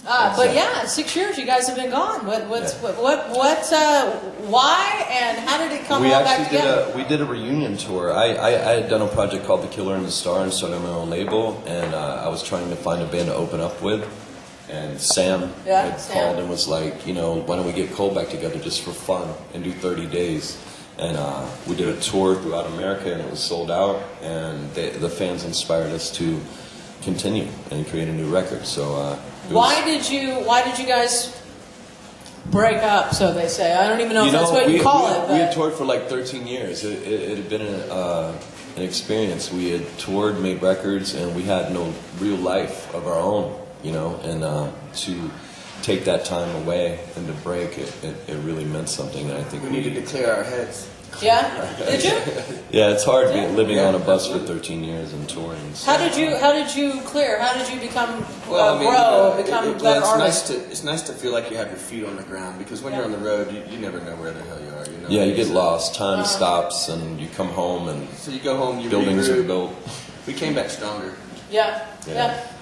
But yeah, 6 years you guys have been gone. Why and how did it come all back together? We did a reunion tour. I had done a project called The Killer and the Star and started my own label, and I was trying to find a band to open up with. And Sam had called and was like, you know, why don't we get Cole back together just for fun and do 30 days? And we did a tour throughout America, and it was sold out. And the fans inspired us to continue and create a new record. So why did you guys break up? So they say. I don't even know if that's what you call it. But we had toured for like 13 years. It had been an experience. We had toured, made records, and we had no real life of our own. You know, and to take that time away and to break it really meant something. And I think we needed to clear our heads. Yeah, did you? Yeah, it's hard living on a bus for 13 years and touring. So. How did you clear? How did you become become better artist? It's nice to feel like you have your feet on the ground, because when you're on the road, you never know where the hell you are. You know? Yeah, you get lost. Time stops, and you come home, and so you go home. You buildings are built. We came back stronger. Yeah.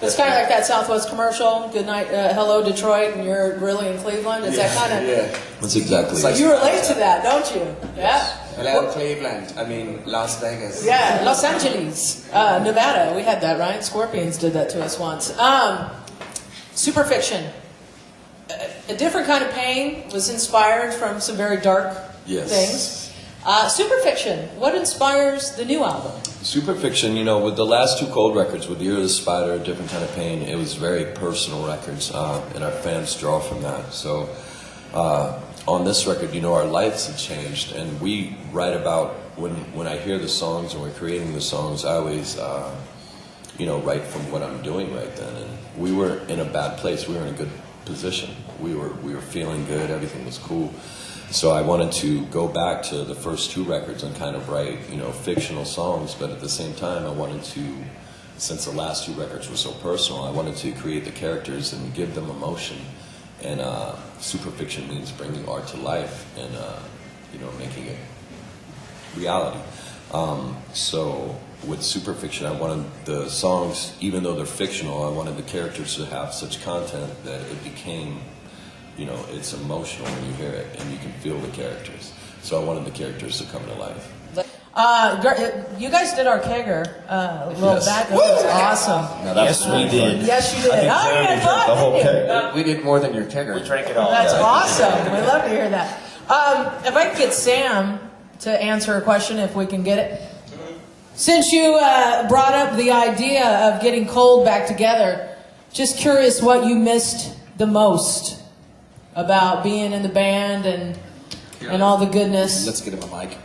It's kind of like that Southwest commercial, Good Night, Hello Detroit, and you're really in Cleveland. It's that kind of... Yeah. That's exactly it. You relate to that, don't you? Yeah. Hello, Cleveland. I mean, Las Vegas. Yeah, Los Angeles, Nevada. We had that, right? Scorpions did that to us once. Superfiction. A different kind of pain was inspired from some very dark things. Superfiction, what inspires the new album? Superfiction, you know, with the last two Cold records, with Year of the Spider, A Different Kind of Pain, it was very personal records, and our fans draw from that. So on this record, you know, our lives have changed, and we write about, when I hear the songs and we're creating the songs, I always, you know, write from what I'm doing right then. And we were in a bad place. We were in a good position. We were feeling good. Everything was cool. So I wanted to go back to the first two records and kind of write, you know, fictional songs, but at the same time I wanted to, since the last two records were so personal, I wanted to create the characters and give them emotion. And Superfiction means bringing art to life and, you know, making it reality. So with Superfiction, I wanted the songs, even though they're fictional, I wanted the characters to have such content that it became, you know, it's emotional when you hear it, and you can feel the characters. So I wanted the characters to come to life. You guys did our kegger a little back. That was awesome. Yes, we did. Yes, you did. The whole keg. We did more than your kegger. We drank it all. That's awesome. We love to hear that. If I could get Sam to answer a question, if we can get it. Since you brought up the idea of getting Cold back together, just curious what you missed the most about being in the band and all the goodness. Let's get him a mic.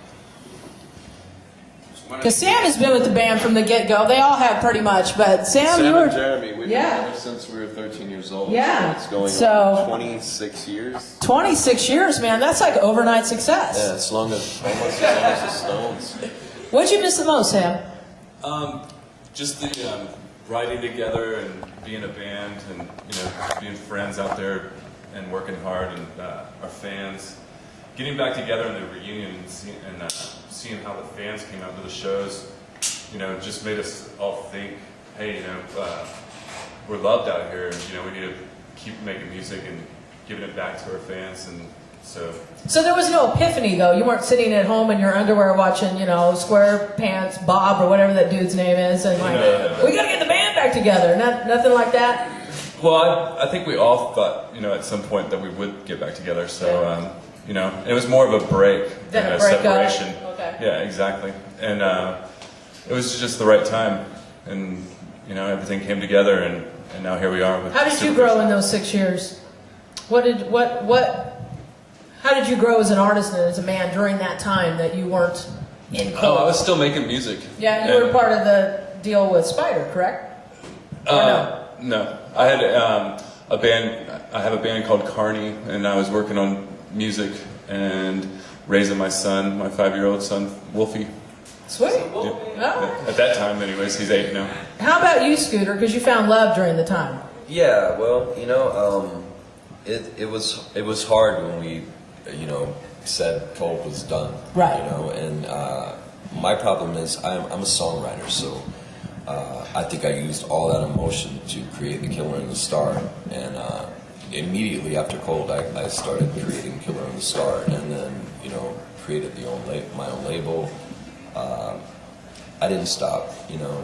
Because Sam has been with the band from the get-go. They all have pretty much, but Sam you were... and Jeremy, we've been ever since we were 13 years old. Yeah. So it's going on 26 years. 26 years, man. That's like overnight success. Yeah, it's almost as long as the Stones. What'd you miss the most, Sam? Just the writing together and being a band and, you know, being friends out there and working hard, and our fans getting back together in the reunion and seeing how the fans came out to the shows, you know, just made us all think, hey, you know, we're loved out here, and, you know, we need to keep making music and giving it back to our fans. And so there was no epiphany, though. You weren't sitting at home in your underwear watching, you know, SquarePants Bob or whatever that dude's name is, and like, we gotta get the band back together. Nothing like that. Well, I think we all thought, you know, at some point that we would get back together. So, you know, it was more of a break than a separation. Okay. Yeah, exactly. And it was just the right time, and you know, everything came together, and now here we are. With How did you grow in those 6 years? How did you grow as an artist and as a man during that time that you weren't in Cold? Oh, I was still making music. Yeah, you were part of the deal with Spider, correct? No, I had a band. I have a band called Carney, and I was working on music and raising my son, my 5-year-old son, Wolfie. Sweet. Yeah. At that time, anyways, he's 8 now. How about you, Scooter? Because you found love during the time. Yeah, well, you know, it was hard when we, you know, said Cold was done. Right. You know, and my problem is I'm a songwriter, so I think I used all that emotion to create The Killer and the Star, and immediately after Cold, I started creating Killer and the Star, and then created my own label. I didn't stop.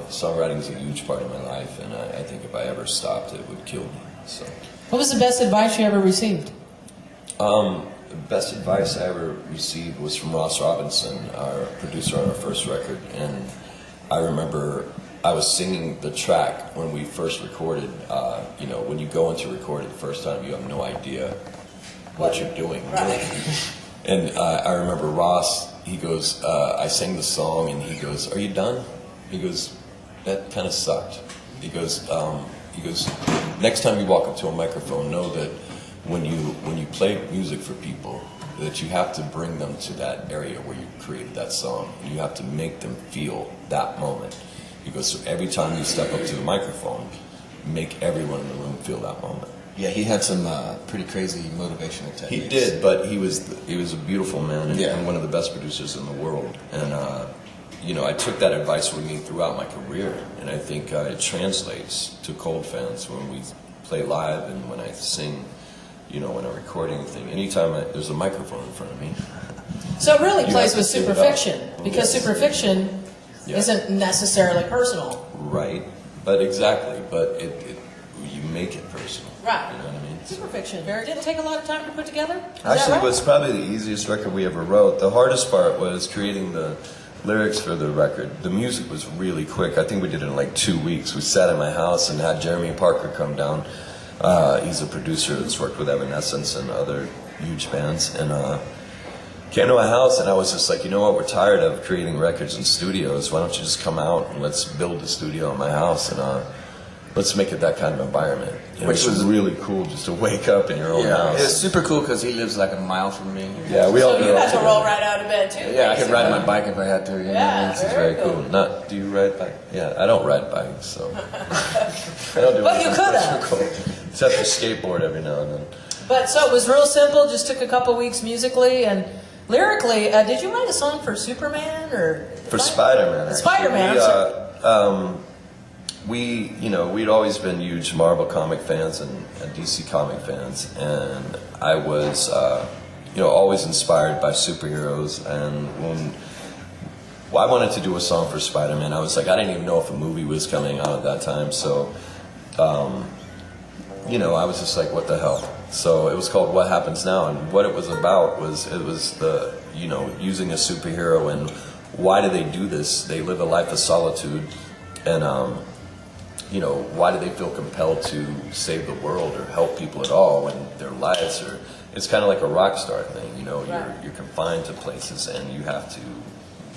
Songwriting is a huge part of my life, and I think if I ever stopped, it would kill me. So, What was the best advice you ever received? the best advice I ever received was from Ross Robinson, our producer on our first record, and I remember I was singing the track when we first recorded. When you go into record it the first time, you have no idea what you're doing. Right. And I remember Ross, he goes, I sang the song, and he goes, "Are you done?" He goes, "That kind of sucked." He goes, "Next time you walk up to a microphone, know that when you play music for people, that you have to bring them to that area where you created that song, and you have to make them feel that moment." He goes, "So every time you step up to the microphone, make everyone in the room feel that moment." Yeah, he had some pretty crazy motivational techniques. He did, but he was a beautiful man, and, Yeah. and one of the best producers in the world. And I took that advice with me throughout my career, and I think it translates to Cold fans when we play live and when I sing. When I record anything, anytime there's a microphone in front of me. So it really You plays have with to give it Superfiction, up. because Yes. Superfiction Yeah. isn't necessarily personal. Right, but exactly, but you make it personal. Right. You know what I mean? Superfiction. Did it take a lot of time to put together? Is that Actually, right? it was probably the easiest record we ever wrote. The hardest part was creating the lyrics for the record. The music was really quick. I think we did it in like 2 weeks. We sat in my house and had Jeremy Parker come down. He's a producer that's worked with Evanescence and other huge bands, and came to my house, and I was just like, you know what, we're tired of creating records in studios. Why don't you just come out and let's build a studio in my house, and let's make it that kind of environment. Which was really cool, just to wake up in your own house. It's super cool because he lives like a mile from me. Yeah, we So all you grew up had to together. roll right out of bed too. Yeah, I could ride my basically. bike if I had to. You know? Yeah. This is very cool. Do you ride bike? Yeah, I don't ride bikes, so I don't do But you anything could have. special. Except for skateboard every now and then. But so it was real simple. Just took a couple weeks musically and lyrically. Did you write a song for Superman or For Spider-Man, actually. Spider-Man, We'd always been huge Marvel comic fans and DC comic fans, and I was, always inspired by superheroes. And when I wanted to do a song for Spider-Man, I was like, I didn't even know if a movie was coming out at that time, so, I was just like, what the hell? So it was called What Happens Now, and what it was about was the using a superhero, and why do they do this? They live a life of solitude, and why do they feel compelled to save the world or help people at all when their lives are? It's kind of like a rock star thing, you're confined to places and you have to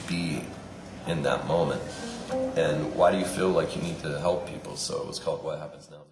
be in that moment. And why do you feel like you need to help people? So it was called What Happens Now.